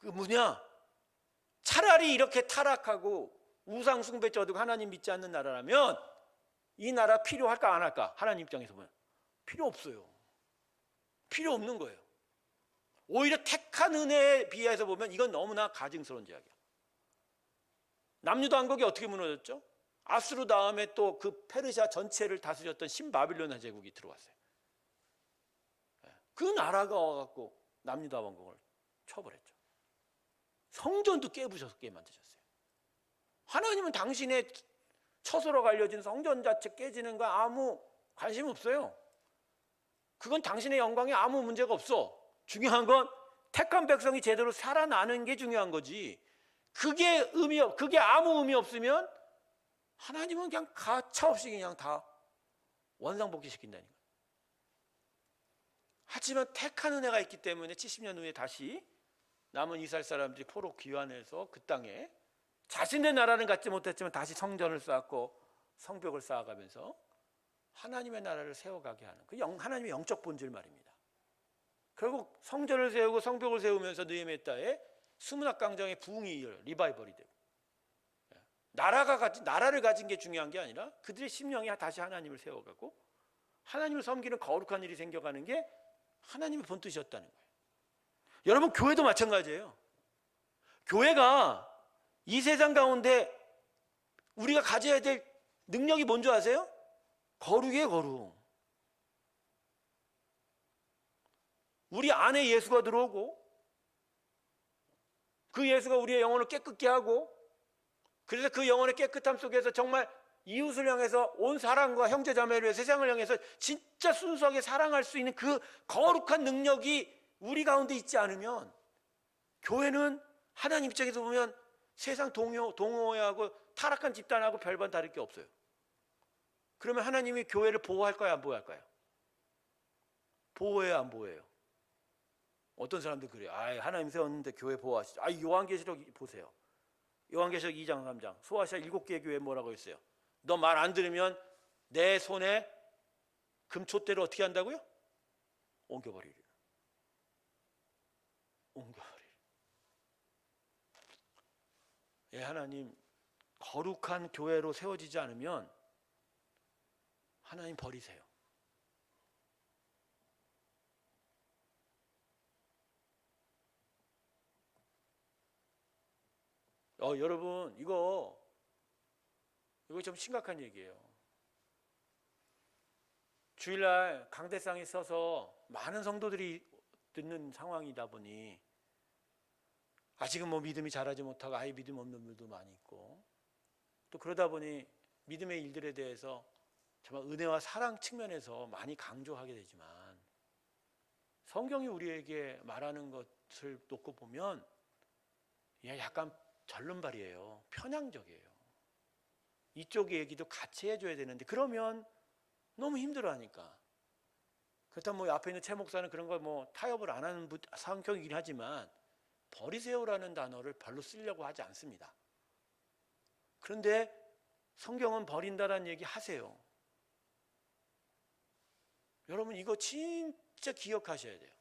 이거 그 뭐냐? 차라리 이렇게 타락하고 우상 숭배 쪄들고 하나님 믿지 않는 나라라면 이 나라 필요할까 안 할까? 하나님 입장에서 보면 필요 없어요. 필요 없는 거예요. 오히려 택한 은혜에 비해서 보면 이건 너무나 가증스러운 이야기야. 남유다 왕국이 어떻게 무너졌죠? 아수르 다음에 또 그 페르시아 전체를 다스렸던 신바빌론 제국이 들어왔어요. 그 나라가 와갖고 남유다 왕국을 쳐버렸죠. 성전도 깨부셔서 만드셨어요. 하나님은 당신의 처소로 알려진 성전 자체 깨지는 거 아무 관심 없어요. 그건 당신의 영광에 아무 문제가 없어. 중요한 건 택한 백성이 제대로 살아나는 게 중요한 거지. 그게 아무 의미 없으면 하나님은 그냥 가차없이 그냥 다 원상복귀시킨다는 거예요. 하지만 택한 은혜가 있기 때문에 70년 후에 다시 남은 이스라엘 사람들이 포로 귀환해서 그 땅에 자신의 나라는 갖지 못했지만 다시 성전을 쌓고 성벽을 쌓아가면서 하나님의 나라를 세워가게 하는 그 하나님의 영적 본질 말입니다. 결국 성전을 세우고 성벽을 세우면서 느헤미야 때에 수문학 강정의 부흥이 리바이벌이 되고, 나라를 가진 게 중요한 게 아니라 그들의 심령이 다시 하나님을 세워가고 하나님을 섬기는 거룩한 일이 생겨가는 게 하나님의 본뜻이었다는 거예요. 여러분, 교회도 마찬가지예요. 교회가 이 세상 가운데 우리가 가져야 될 능력이 뭔지 아세요? 거룩이에요, 거룩. 우리 안에 예수가 들어오고 그 예수가 우리의 영혼을 깨끗게 하고, 그래서 그 영혼의 깨끗함 속에서 정말 이웃을 향해서 온 사랑과 형제자매를 위해 세상을 향해서 진짜 순수하게 사랑할 수 있는 그 거룩한 능력이 우리 가운데 있지 않으면 교회는 하나님 입장에서 보면 세상 동호회하고 타락한 집단하고 별반 다를 게 없어요. 그러면 하나님이 교회를 보호할까요, 안 보호할까요? 보호해요, 안 보호해요? 어떤 사람들 그래요. 하나님 세웠는데 교회 보호하시죠. 요한계시록 보세요. 요한계시록 2장 3장 소아시아 7개의 교회 뭐라고 했어요? 너 말 안 들으면 내 손에 금촛대를 어떻게 한다고요? 옮겨버리리. 예, 하나님 거룩한 교회로 세워지지 않으면 하나님 버리세요. 여러분, 이거 좀 심각한 얘기예요. 주일날 강대상에 서서 많은 성도들이 듣는 상황이다 보니 아직은 믿음이 자라지 못하고 아예 믿음 없는 분들도 많이 있고, 또 그러다 보니 믿음의 일들에 대해서 정말 은혜와 사랑 측면에서 많이 강조하게 되지만 성경이 우리에게 말하는 것을 놓고 보면 약간 절름발이에요. 편향적이에요. 이쪽 얘기도 같이 해줘야 되는데 그러면 너무 힘들어하니까. 그렇다면 뭐 앞에 있는 최 목사는 그런 걸 뭐 타협을 안 하는 성격이긴 하지만 버리세요라는 단어를 별로 쓰려고 하지 않습니다. 그런데 성경은 버린다라는 얘기 하세요. 여러분 이거 진짜 기억하셔야 돼요.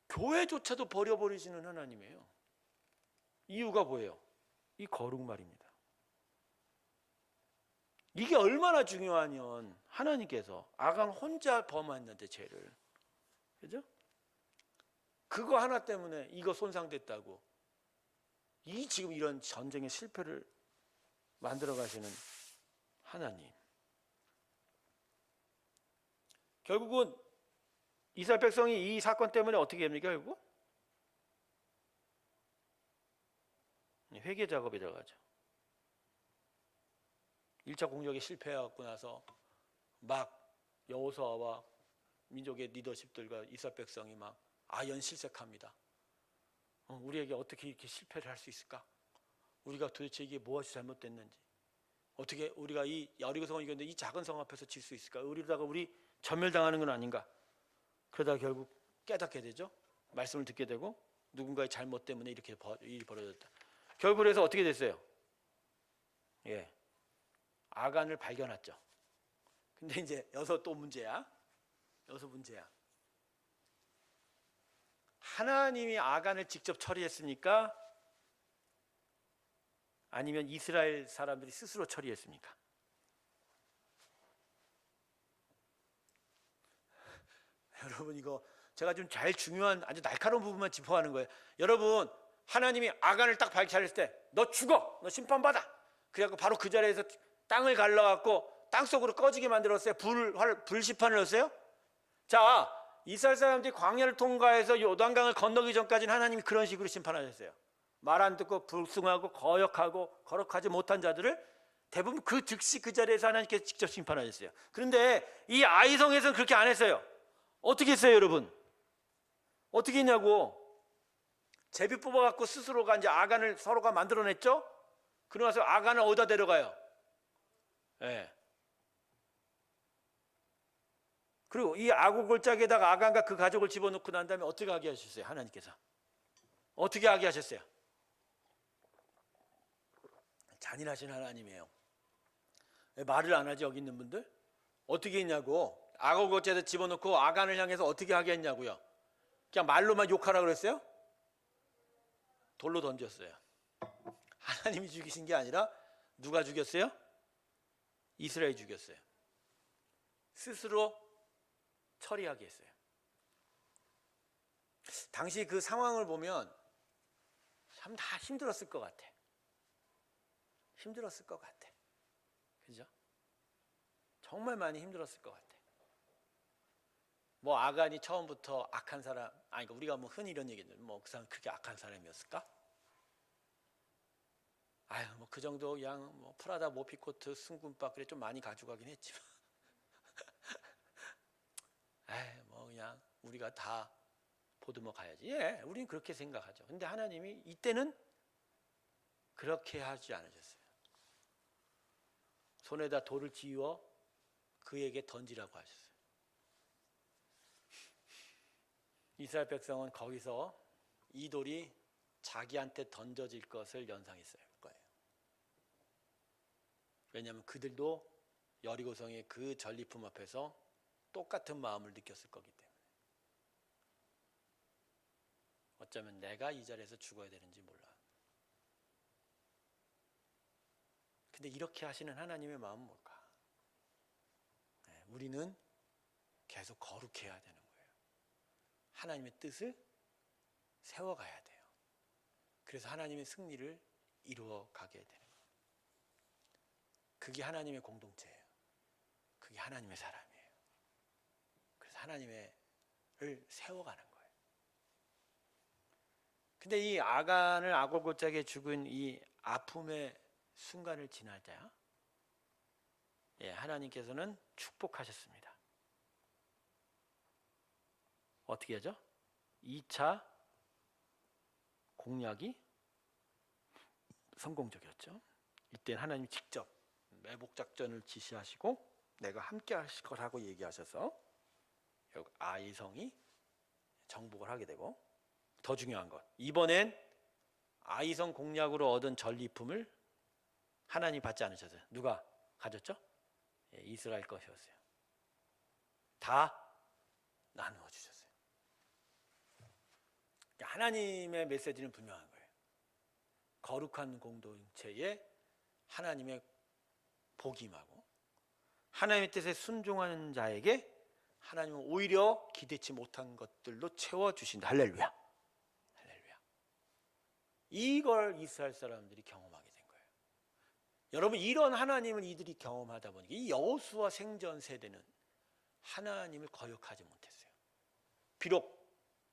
교회조차도 버려버리시는 하나님이에요. 이유가 뭐예요? 이 거룩말입니다. 이게 얼마나 중요하면 하나님께서 아간 혼자 범했는데 죄를, 그죠? 그거 하나 때문에 이거 손상됐다고 지금 이런 전쟁의 실패를 만들어 가시는 하나님. 결국은 이스라엘 백성이 이 사건 때문에 어떻게 됩니까? 결국 회개 작업에 들어가죠. 1차 공격에 실패하고 나서 막 여호수아와 민족의 리더십들과 이스라엘 백성이 막 아연실색합니다. 우리에게 어떻게 이렇게 실패를 할 수 있을까? 우리가 도대체 이게 무엇이 잘못됐는지, 어떻게 우리가 이 여리고 성을 이겼는데 이 작은 성 앞에서 질 수 있을까? 우리다가 우리 전멸당하는 건 아닌가? 그러다 결국 깨닫게 되죠. 말씀을 듣게 되고 누군가의 잘못 때문에 이렇게 일이 벌어졌다. 결국 그래서 어떻게 됐어요? 아간을 발견했죠. 근데 이제 여기서 또 문제야. 하나님이 아간을 직접 처리했습니까? 아니면 이스라엘 사람들이 스스로 처리했습니까? 여러분 이거 제가 좀 잘 중요한 아주 날카로운 부분만 짚어가는 거예요. 여러분 하나님이 아간을 딱 발견했을 때 너 죽어, 너 심판받아. 그래갖고 바로 그 자리에서 땅을 갈라갖고 땅속으로 꺼지게 만들었어요? 불시판을 했어요? 자, 이스라엘 사람들이 광야를 통과해서 요단강을 건너기 전까지는 하나님이 그런 식으로 심판하셨어요. 말 안 듣고 불순하고 거역하고 거룩하지 못한 자들을 대부분 그 즉시 그 자리에서 하나님께서 직접 심판하셨어요. 그런데 이 아이성에서는 그렇게 안 했어요. 어떻게 했어요, 여러분? 어떻게 했냐고. 제비 뽑아갖고 스스로가 이제 아간을 서로가 만들어냈죠? 그러고 나서 아간을 어디다 데려가요? 그리고 이 아고골짜기에다가 아간과 그 가족을 집어넣고 난 다음에 어떻게 하게 하셨어요? 하나님께서 어떻게 하게 하셨어요? 잔인하신 하나님이에요. 왜 말을 안 하지 여기 있는 분들? 어떻게 했냐고. 아고골짜기에다 집어넣고 아간을 향해서 어떻게 하게 했냐고요. 그냥 말로만 욕하라 그랬어요? 돌로 던졌어요. 하나님이 죽이신 게 아니라 누가 죽였어요? 이스라엘이 죽였어요. 스스로 처리하게 했어요. 당시 그 상황을 보면 참 다 힘들었을 것 같아. 그죠? 정말 많이 힘들었을 것 같아. 뭐 아간이 처음부터 악한 사람, 그러니까 우리가 뭐 흔히 이런 얘기는 뭐 그 사람 그렇게 악한 사람이었을까? 뭐 그 정도 그냥 뭐 프라다 모피코트 승군박 그래 좀 많이 가져가긴 했지만 뭐 그냥 우리가 다 보듬어 가야지. 우리는 그렇게 생각하죠. 근데 하나님이 이때는 그렇게 하지 않으셨어요. 손에다 돌을 쥐어 그에게 던지라고 하셨어요. 이스라엘 백성은 거기서 이 돌이 자기한테 던져질 것을 연상했을 거예요. 왜냐하면 그들도 여리고성의 그 전리품 앞에서 똑같은 마음을 느꼈을 거기 때문에. 어쩌면 내가 이 자리에서 죽어야 되는지 몰라. 근데 이렇게 하시는 하나님의 마음은 뭘까? 우리는 계속 거룩해야 되는 거예요. 하나님의 뜻을 세워가야 돼요. 그래서 하나님의 승리를 이루어가게 되는 거예요. 그게 하나님의 공동체예요. 그게 하나님의 사람이에요. 그래서 하나님을 세워가는 거예요. 근데 이 아간을 아골골짜기에 죽은 이 아픔의 순간을 지나자 하나님께서는 축복하셨습니다. 어떻게 하죠? 2차 공략이 성공적이었죠. 이때는 하나님이 직접 매복 작전을 지시하시고 내가 함께 하실 거라고 얘기하셔서 결국 아이성이 정복을 하게 되고, 더 중요한 것, 이번엔 아이성 공략으로 얻은 전리품을 하나님이 받지 않으셨어요. 누가 가졌죠? 이스라엘 것이었어요. 다 나누어 주셨어요. 하나님의 메시지는 분명한 거예요. 거룩한 공동체에 하나님의 복이 임하고 하나님의 뜻에 순종하는 자에게 하나님은 오히려 기대치 못한 것들로 채워주신다. 할렐루야. 할렐루야. 이걸 이스라엘 사람들이 경험하게 된 거예요. 여러분, 이런 하나님을 이들이 경험하다 보니까 이 여호수아 생전 세대는 하나님을 거역하지 못했어요. 비록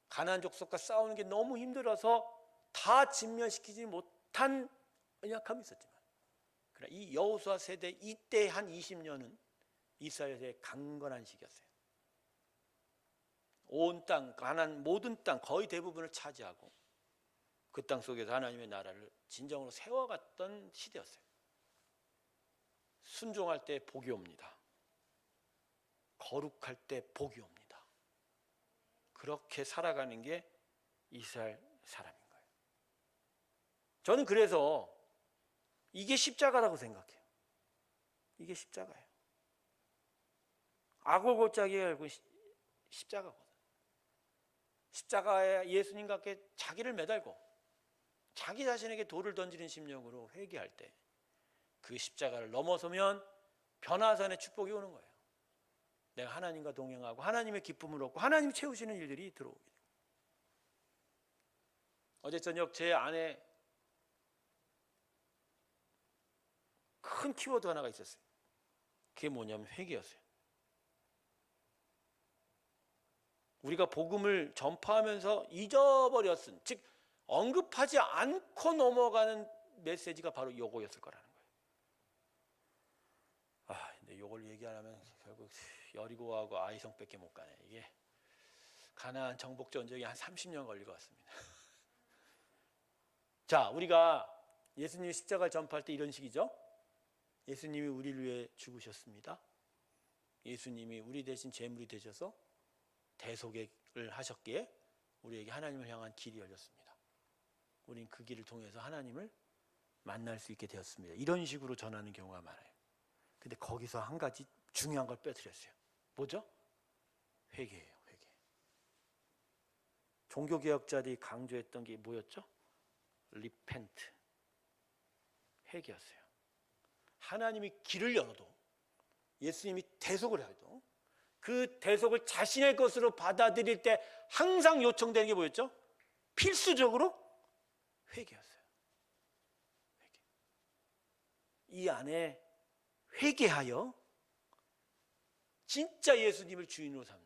가나안 족속과 싸우는 게 너무 힘들어서 다 진멸시키지 못한 연약함이 있었지만, 그러나 이 여호수아 세대 이때 한 20년은 이스라엘의 강건한 시기였어요. 온 땅, 가나안 모든 땅 거의 대부분을 차지하고 그 땅 속에서 하나님의 나라를 진정으로 세워갔던 시대였어요. 순종할 때 복이 옵니다. 거룩할 때 복이 옵니다. 그렇게 살아가는 게 이스라엘 사람인 거예요. 저는 그래서 이게 십자가라고 생각해요. 이게 십자가예요. 아골골짜기가 결국 십자가거든. 십자가에 예수님과 함께 자기를 매달고 자기 자신에게 돌을 던지는 심령으로 회개할 때 그 십자가를 넘어서면 변화산의 축복이 오는 거예요. 내가 하나님과 동행하고 하나님의 기쁨을 얻고 하나님이 채우시는 일들이 들어오게 돼요. 어제 저녁 제 아내 큰 키워드 하나가 있었어요. 그게 뭐냐면 회개였어요. 우리가 복음을 전파하면서 잊어버렸은, 즉 언급하지 않고 넘어가는 메시지가 바로 요거였을 거라는 거예요. 근데 요걸 얘기 안 하면 결국 여리고하고 아이성밖에 못 가네. 이게 가나안 정복 전쟁이 한 30년 걸릴 것 같습니다. 자, 우리가 예수님이 십자가를 전파할 때 이런 식이죠. 예수님이 우리를 위해 죽으셨습니다. 예수님이 우리 대신 제물이 되셔서 대속을 하셨기에 우리에게 하나님을 향한 길이 열렸습니다. 우린 그 길을 통해서 하나님을 만날 수 있게 되었습니다. 이런 식으로 전하는 경우가 많아요. 근데 거기서 한 가지 중요한 걸 빼뜨렸어요. 뭐죠? 회개예요. 회개. 종교개혁자들이 강조했던 게 뭐였죠? 리펜트, 회개였어요. 하나님이 길을 열어도, 예수님이 대속을 해도 그 대속을 자신의 것으로 받아들일 때 항상 요청되는 게 뭐였죠? 필수적으로 회개였어요. 회개. 이 안에 회개하여 진짜 예수님을 주인으로 삼는,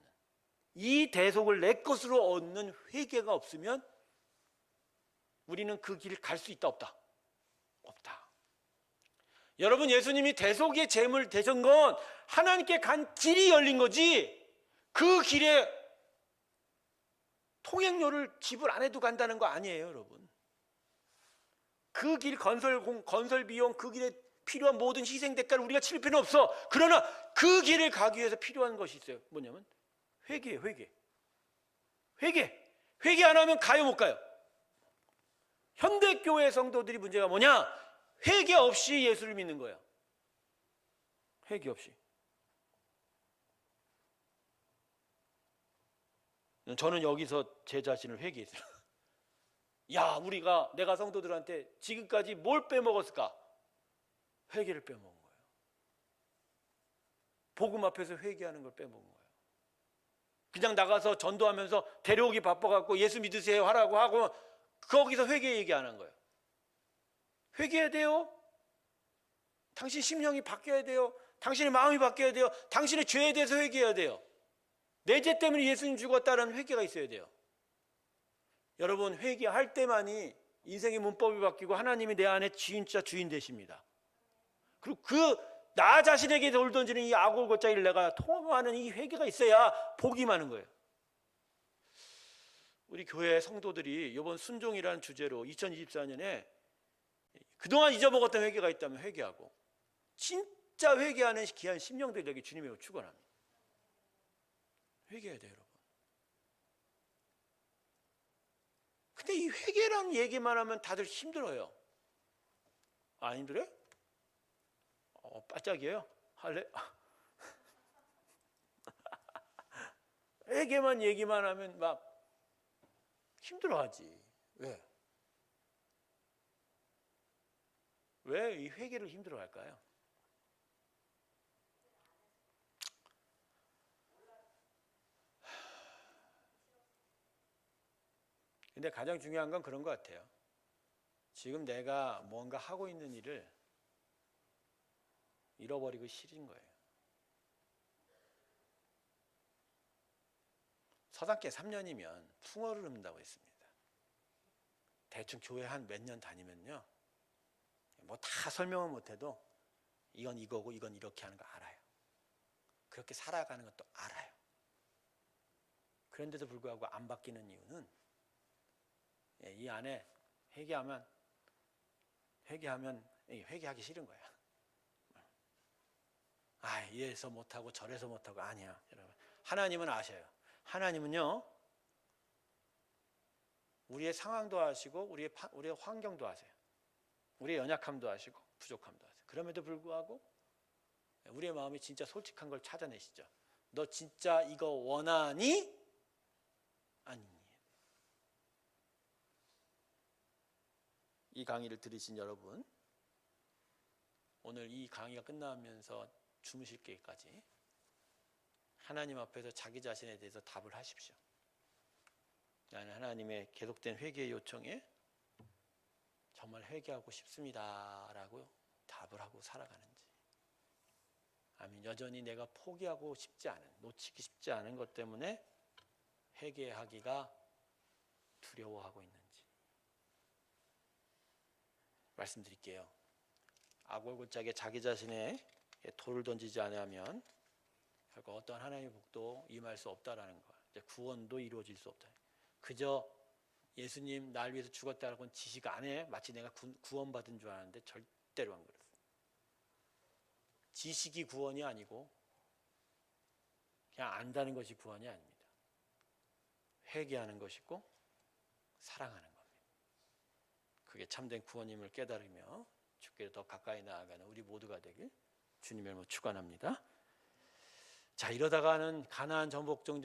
이 대속을 내 것으로 얻는 회개가 없으면 우리는 그 길을 갈 수 있다 없다? 없다. 여러분, 예수님이 대속의 제물 되신 건 하나님께 간 길이 열린 거지, 그 길에 통행료를 지불 안 해도 간다는 거 아니에요. 여러분, 그 길 건설 비용, 그 길에 필요한 모든 희생 대가를 우리가 치를 필요는 없어. 그러나 그 길을 가기 위해서 필요한 것이 있어요. 뭐냐면 회개예요. 회개 안 하면 가요, 못 가요? 현대교회 성도들이 문제가 뭐냐? 회개 없이 예수를 믿는 거예요. 회개 없이. 저는 여기서 제 자신을 회개했어요. 야, 내가 성도들한테 지금까지 뭘 빼먹었을까? 회개를 빼먹은 거예요. 복음 앞에서 회개하는 걸 빼먹은 거예요. 그냥 나가서 전도하면서 데려오기 바빠갖고 예수 믿으세요 하라고 하고 거기서 회개 얘기 안 한 거예요. 회개해야 돼요. 당신 심령이 바뀌어야 돼요. 당신의 마음이 바뀌어야 돼요. 당신의 죄에 대해서 회개해야 돼요. 내 죄 때문에 예수님 죽었다는 회개가 있어야 돼요. 여러분, 회개할 때만이 인생의 문법이 바뀌고 하나님이 내 안에 진짜 주인 되십니다. 그리고 나 자신에게 돌 던지는 이 아골골짜기를 내가 통과하는 이 회개가 있어야 복이 많은 거예요. 우리 교회 성도들이 이번 순종이라는 주제로 2024년에 그동안 잊어먹었던 회개가 있다면 회개하고, 진짜 회개하는 귀한 심령들에게 주님의 축원합니다. 회개해야 돼요, 여러분. 근데 이 회개라는 얘기만 하면 다들 힘들어요. 안 힘들어요? 바짝이에요? 할래? 회개만 얘기만 하면 막 힘들어하지. 왜? 왜 이 회개를 힘들어할까요? 근데 가장 중요한 건 그런 것 같아요. 지금 내가 뭔가 하고 있는 일을 잃어버리고 싫은 거예요. 서당계 3년이면 풍어를 읊는다고 했습니다. 대충 교회 한 몇 년 다니면요, 뭐 다 설명은 못해도 이건 이거고 이건 이렇게 하는 거 알아요. 그렇게 살아가는 것도 알아요. 그런데도 불구하고 안 바뀌는 이유는 이 안에 회개하면 회개하기 싫은 거야. 이래서 못하고 저래서 못하고. 아니야, 여러분. 하나님은 아셔요. 하나님은요, 우리의 상황도 아시고 우리의 환경도 아세요. 우리의 연약함도 아시고 부족함도 아세요. 그럼에도 불구하고 우리의 마음이 진짜 솔직한 걸 찾아내시죠. 너 진짜 이거 원하니? 아니니? 이 강의를 들으신 여러분, 오늘 이 강의가 끝나면서 주무실 때까지 하나님 앞에서 자기 자신에 대해서 답을 하십시오. 나는 하나님의 계속된 회개의 요청에 정말 회개하고 싶습니다 라고 답을 하고 살아가는지, 아니면 여전히 내가 포기하고 싶지 않은, 놓치기 쉽지 않은 것 때문에 회개하기가 두려워하고 있는지 말씀드릴게요. 아골골짜기에 자기 자신의 돌을 던지지 않으면 결국 어떤 하나님의 복도 임할 수 없다라는 거, 구원도 이루어질 수 없다. 그저 예수님 날 위해서 죽었다라고는 지식 안 해. 마치 내가 구원받은 줄 아는데 절대로 안 그렇습니다. 지식이 구원이 아니고 그냥 안다는 것이 구원이 아닙니다. 회개하는 것이고 사랑하는 겁니다. 그게 참된 구원임을 깨달으며 주께로 더 가까이 나아가는 우리 모두가 되길 주님의 이름으로 축원합니다. 자, 이러다가는 가나안 정복정전